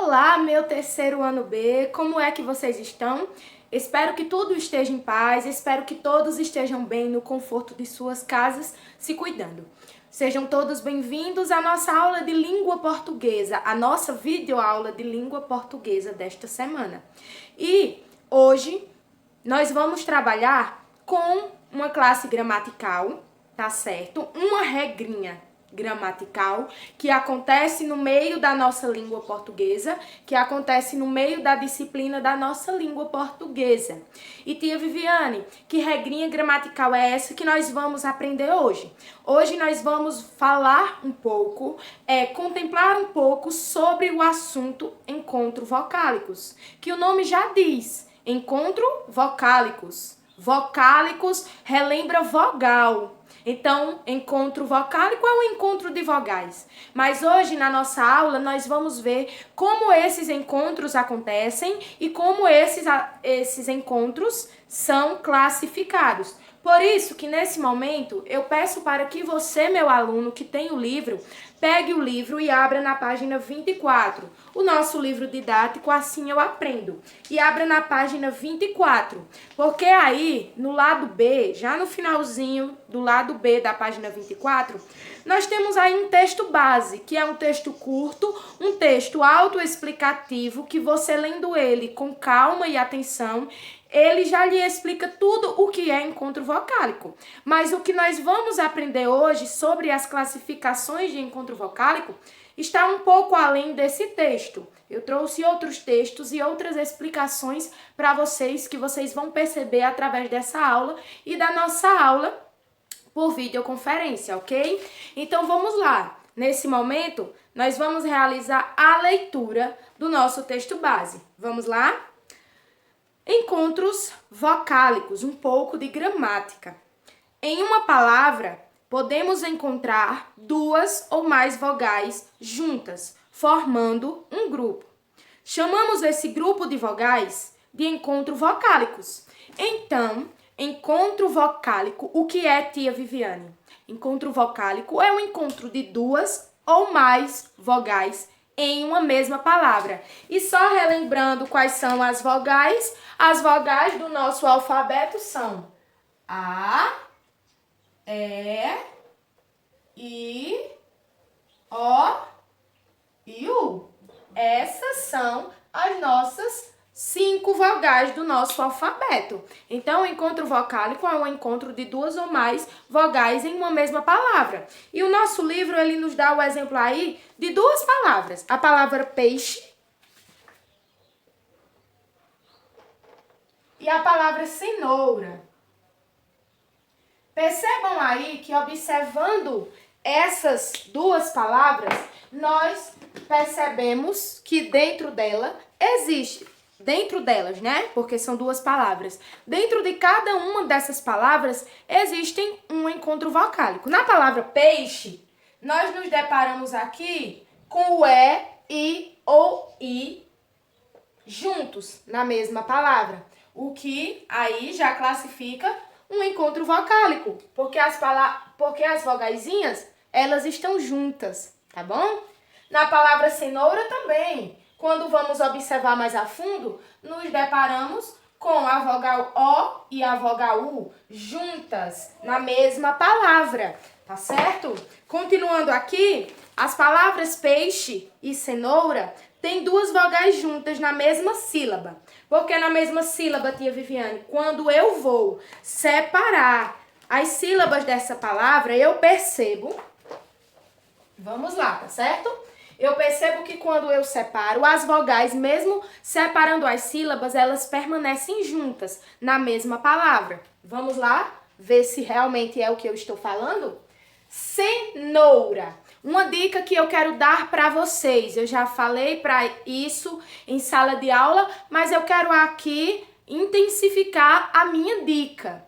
Olá, meu terceiro ano B, como é que vocês estão? Espero que tudo esteja em paz, espero que todos estejam bem no conforto de suas casas, se cuidando. Sejam todos bem-vindos à nossa aula de língua portuguesa, a nossa videoaula de língua portuguesa desta semana. E hoje nós vamos trabalhar com uma classe gramatical, tá certo? Uma regrinha gramatical que acontece no meio da nossa língua portuguesa, que acontece no meio da disciplina da nossa língua portuguesa. E tia Viviane, que regrinha gramatical é essa que nós vamos aprender hoje? Hoje nós vamos falar um pouco, contemplar um pouco sobre o assunto encontro vocálicos, que o nome já diz, encontro vocálicos. Vocálicos relembra vogal. Então, encontro vocálico é um encontro de vogais. Mas hoje, na nossa aula, nós vamos ver como esses encontros acontecem e como esses encontros são classificados. Por isso que, nesse momento, eu peço para que você, meu aluno, que tem o livro, pegue o livro e abra na página 24. O nosso livro didático, Assim Eu Aprendo. E abra na página 24. Porque aí, no lado B, já no finalzinho do lado B da página 24, nós temos aí um texto base, que é um texto curto, um texto autoexplicativo, que você lendo ele com calma e atenção, ele já lhe explica tudo o que é encontro vocálico. Mas o que nós vamos aprender hoje sobre as classificações de encontro vocálico está um pouco além desse texto. Eu trouxe outros textos e outras explicações para vocês que vocês vão perceber através dessa aula e da nossa aula por videoconferência, ok? Então vamos lá. Nesse momento, nós vamos realizar a leitura do nosso texto base. Vamos lá? Encontros vocálicos, um pouco de gramática. Em uma palavra, podemos encontrar duas ou mais vogais juntas, formando um grupo. Chamamos esse grupo de vogais de encontro vocálicos. Então, encontro vocálico, o que é, tia Viviane? Encontro vocálico é um encontro de duas ou mais vogais em uma mesma palavra. E só relembrando quais são as vogais do nosso alfabeto são A, E, I, O e U. Essas são as nossas 5 vogais do nosso alfabeto. Então, o encontro vocálico é um encontro de duas ou mais vogais em uma mesma palavra. E o nosso livro, ele nos dá o exemplo aí de duas palavras. A palavra peixe e a palavra cenoura. Percebam aí que, observando essas duas palavras, nós percebemos que dentro delas, né? Porque são duas palavras. Dentro de cada uma dessas palavras, existem um encontro vocálico. Na palavra peixe, nós nos deparamos aqui com o E, I ou I juntos na mesma palavra. O que aí já classifica um encontro vocálico, porque as vogaizinhas, elas estão juntas, tá bom? Na palavra cenoura também, quando vamos observar mais a fundo, nos deparamos com a vogal O e a vogal U juntas na mesma palavra, tá certo? Continuando aqui, as palavras peixe e cenoura têm duas vogais juntas na mesma sílaba. Porque na mesma sílaba, tia Viviane, quando eu vou separar as sílabas dessa palavra, eu percebo... Vamos lá, tá certo? Eu percebo que quando eu separo, as vogais, mesmo separando as sílabas, elas permanecem juntas na mesma palavra. Vamos lá ver se realmente é o que eu estou falando? Cenoura. Uma dica que eu quero dar para vocês, eu já falei para isso em sala de aula, mas eu quero aqui intensificar a minha dica.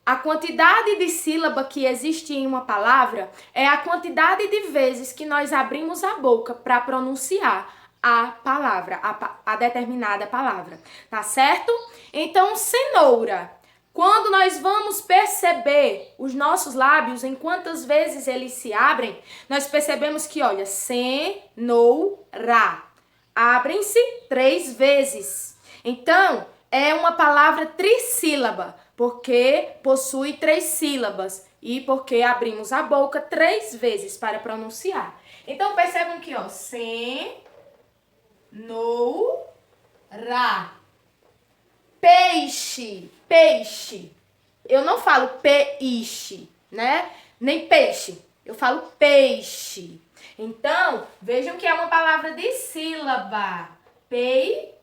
A quantidade de sílaba que existe em uma palavra é a quantidade de vezes que nós abrimos a boca para pronunciar a palavra, a determinada palavra, tá certo? Então, cenoura. Quando nós vamos perceber os nossos lábios, em quantas vezes eles se abrem, nós percebemos que, olha, cenoura. abrem-se 3 vezes. Então, é uma palavra trissílaba, porque possui 3 sílabas e porque abrimos a boca 3 vezes para pronunciar. Então, percebam que, ó, cenoura, peixe, peixe. Eu não falo peixe, né? Nem peixe. Eu falo peixe. Então, vejam que é uma palavra de sílaba. Peixe.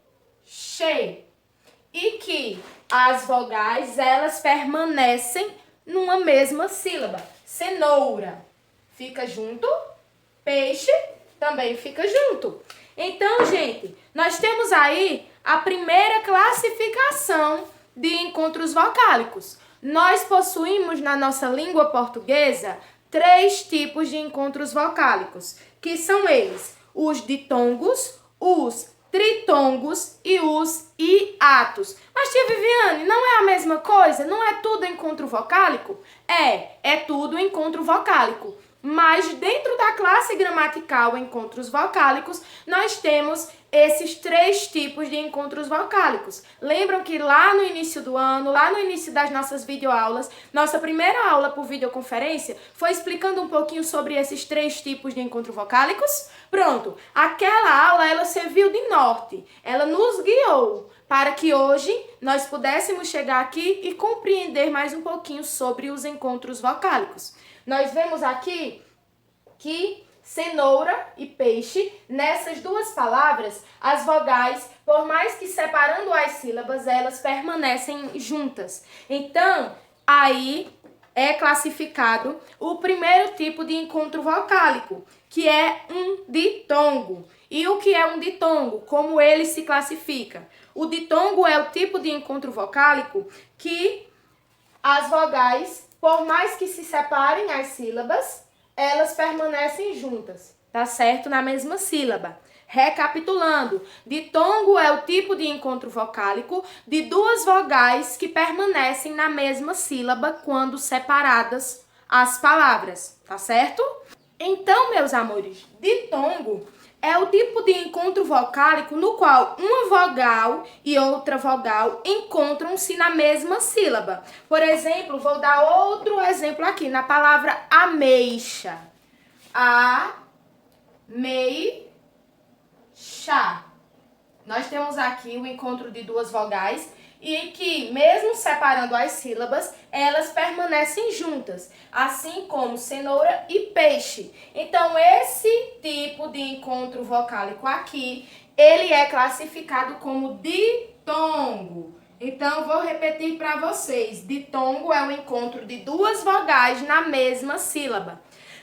E que as vogais, elas permanecem numa mesma sílaba. Cenoura fica junto, peixe também fica junto. Então, gente, nós temos aí a primeira classificação de encontros vocálicos. Nós possuímos na nossa língua portuguesa 3 tipos de encontros vocálicos, que são eles: os ditongos, os tritongos e os hiatos. Mas, tia Viviane, não é a mesma coisa? Não é tudo encontro vocálico? É tudo encontro vocálico. Mas dentro da classe gramatical encontros vocálicos, nós temos esses 3 tipos de encontros vocálicos. Lembram que lá no início do ano, lá no início das nossas videoaulas, nossa primeira aula por videoconferência foi explicando um pouquinho sobre esses 3 tipos de encontros vocálicos? Pronto, aquela aula ela serviu de norte, ela nos guiou para que hoje nós pudéssemos chegar aqui e compreender mais um pouquinho sobre os encontros vocálicos. Nós vemos aqui que cenoura e peixe, nessas 2 palavras, as vogais, por mais que separando as sílabas, elas permanecem juntas. Então, aí é classificado o primeiro tipo de encontro vocálico, que é um ditongo. E o que é um ditongo? Como ele se classifica? O ditongo é o tipo de encontro vocálico que as vogais, por mais que se separem as sílabas, elas permanecem juntas, tá certo? Na mesma sílaba. Recapitulando, ditongo é o tipo de encontro vocálico de 2 vogais que permanecem na mesma sílaba quando separadas as palavras, tá certo? Então, meus amores, ditongo é o tipo de encontro vocálico no qual uma vogal e outra vogal encontram-se na mesma sílaba. Por exemplo, vou dar outro exemplo aqui, na palavra ameixa. Ameixa. Nós temos aqui o encontro de 2 vogais e que, mesmo separando as sílabas, elas permanecem juntas, assim como cenoura e peixe. Então, esse tipo de encontro vocálico aqui, ele é classificado como ditongo. Então, vou repetir para vocês. Ditongo é o encontro de 2 vogais na mesma sílaba.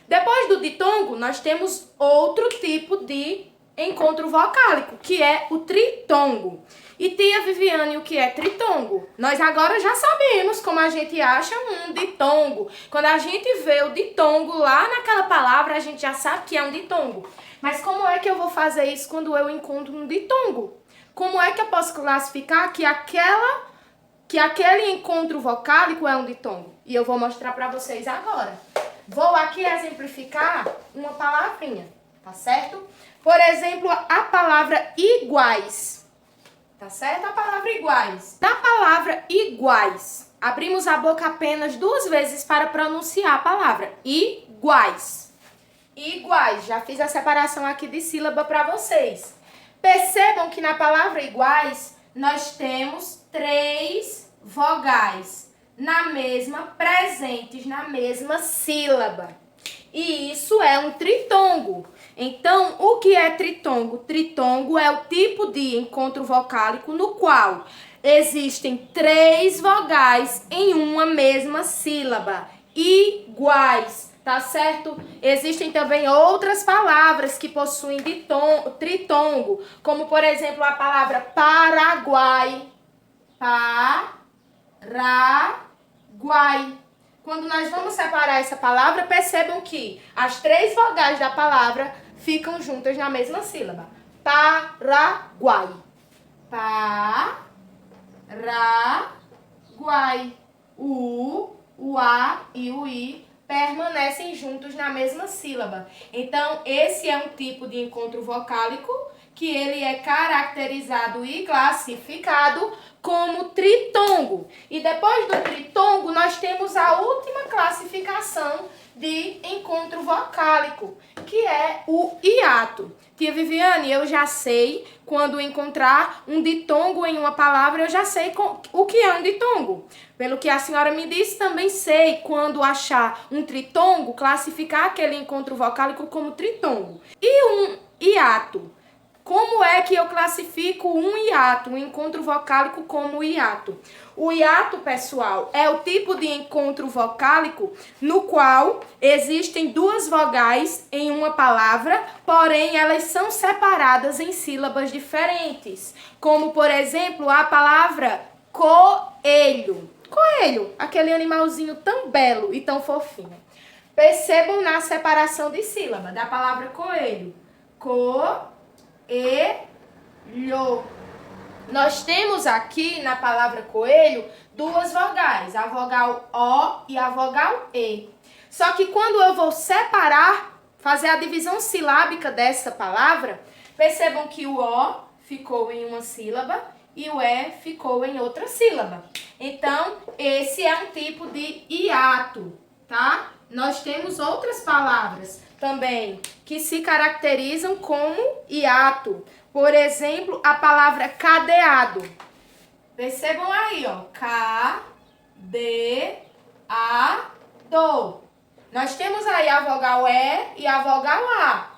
Depois do ditongo, nós temos outro tipo de encontro vocálico, que é o tritongo. E tia Viviane, o que é tritongo? Nós agora já sabemos como a gente acha um ditongo. Quando a gente vê o ditongo lá naquela palavra, a gente já sabe que é um ditongo. Mas como é que eu vou fazer isso quando eu encontro um ditongo? Como é que eu posso classificar que aquele encontro vocálico é um ditongo? E eu vou mostrar para vocês agora. Vou aqui exemplificar uma palavrinha, tá certo? Por exemplo, a palavra iguais, tá certo? A palavra iguais. Na palavra iguais, abrimos a boca apenas 2 vezes para pronunciar a palavra iguais. Iguais, já fiz a separação aqui de sílaba para vocês. Percebam que na palavra iguais, nós temos 3 vogais presentes na mesma sílaba. E isso é um tritongo. Então, o que é tritongo? Tritongo é o tipo de encontro vocálico no qual existem 3 vogais em uma mesma sílaba, iguais, tá certo? Existem também outras palavras que possuem tritongo, como por exemplo a palavra Paraguai. Paraguai. Quando nós vamos separar essa palavra, percebam que as 3 vogais da palavra ficam juntas na mesma sílaba. Paraguai. Paraguai. O A e o I permanecem juntos na mesma sílaba. Então, esse é um tipo de encontro vocálico que ele é caracterizado e classificado como tritongo. E depois do tritongo, nós temos a última classificação de encontro vocálico, que é o hiato. Tia Viviane, eu já sei, quando encontrar um ditongo em uma palavra, eu já sei o que é um ditongo. Pelo que a senhora me disse, também sei, quando achar um tritongo, classificar aquele encontro vocálico como tritongo. E um hiato? Como é que eu classifico um hiato, um encontro vocálico como hiato? O hiato, pessoal, é o tipo de encontro vocálico no qual existem duas vogais em uma palavra, porém elas são separadas em sílabas diferentes. Como, por exemplo, a palavra coelho. Coelho, aquele animalzinho tão belo e tão fofinho. Percebam na separação de sílaba da palavra coelho. Coelho. Nós temos aqui na palavra coelho duas vogais, a vogal O e a vogal E. Só que quando eu vou separar, fazer a divisão silábica dessa palavra, percebam que o O ficou em uma sílaba e o E ficou em outra sílaba. Então, esse é um tipo de hiato, tá? Nós temos outras palavras também que se caracterizam como hiato. Por exemplo, a palavra cadeado. Percebam aí, ó. Cadeado. Nós temos aí a vogal E e a vogal A.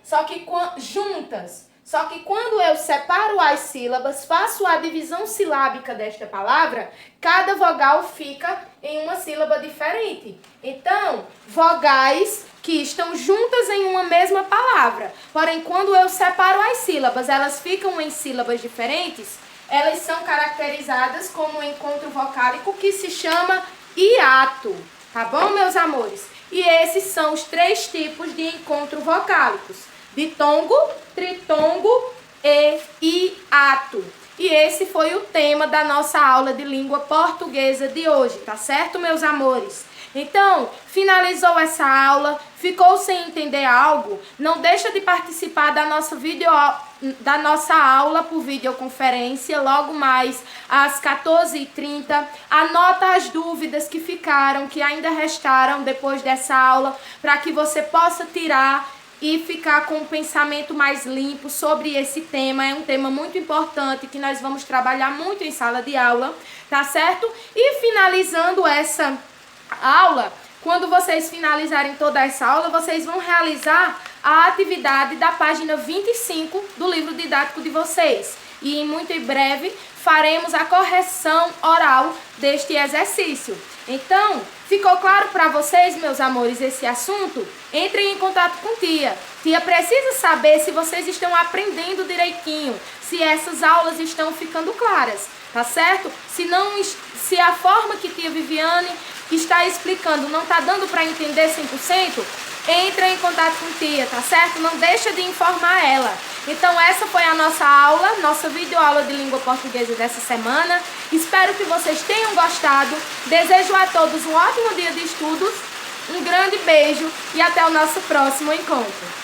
Só que juntas. Só que quando eu separo as sílabas, faço a divisão silábica desta palavra, cada vogal fica em uma sílaba diferente. Então, vogais que estão juntas em uma mesma palavra. Porém, quando eu separo as sílabas, elas ficam em sílabas diferentes, elas são caracterizadas como um encontro vocálico que se chama hiato. Tá bom, meus amores? E esses são os três tipos de encontro vocálicos: ditongo, tritongo e hiato. E esse foi o tema da nossa aula de língua portuguesa de hoje, tá certo, meus amores? Então, finalizou essa aula, ficou sem entender algo? Não deixa de participar da nossa aula por videoconferência, logo mais às 14h30. Anota as dúvidas que ficaram, que ainda restaram depois dessa aula, para que você possa tirar e ficar com um pensamento mais limpo sobre esse tema. É um tema muito importante que nós vamos trabalhar muito em sala de aula, tá certo? E finalizando essa aula, quando vocês finalizarem toda essa aula, vocês vão realizar a atividade da página 25 do livro didático de vocês. E muito em breve faremos a correção oral deste exercício. Então, ficou claro para vocês, meus amores, esse assunto? Entrem em contato com tia. Tia precisa saber se vocês estão aprendendo direitinho, se essas aulas estão ficando claras, tá certo? Se a forma que tia Viviane está explicando não está dando para entender 100%, entra em contato com tia, tá certo? Não deixa de informar ela. Então essa foi a nossa aula, nossa videoaula de língua portuguesa dessa semana. Espero que vocês tenham gostado. Desejo a todos um ótimo dia de estudos, um grande beijo e até o nosso próximo encontro.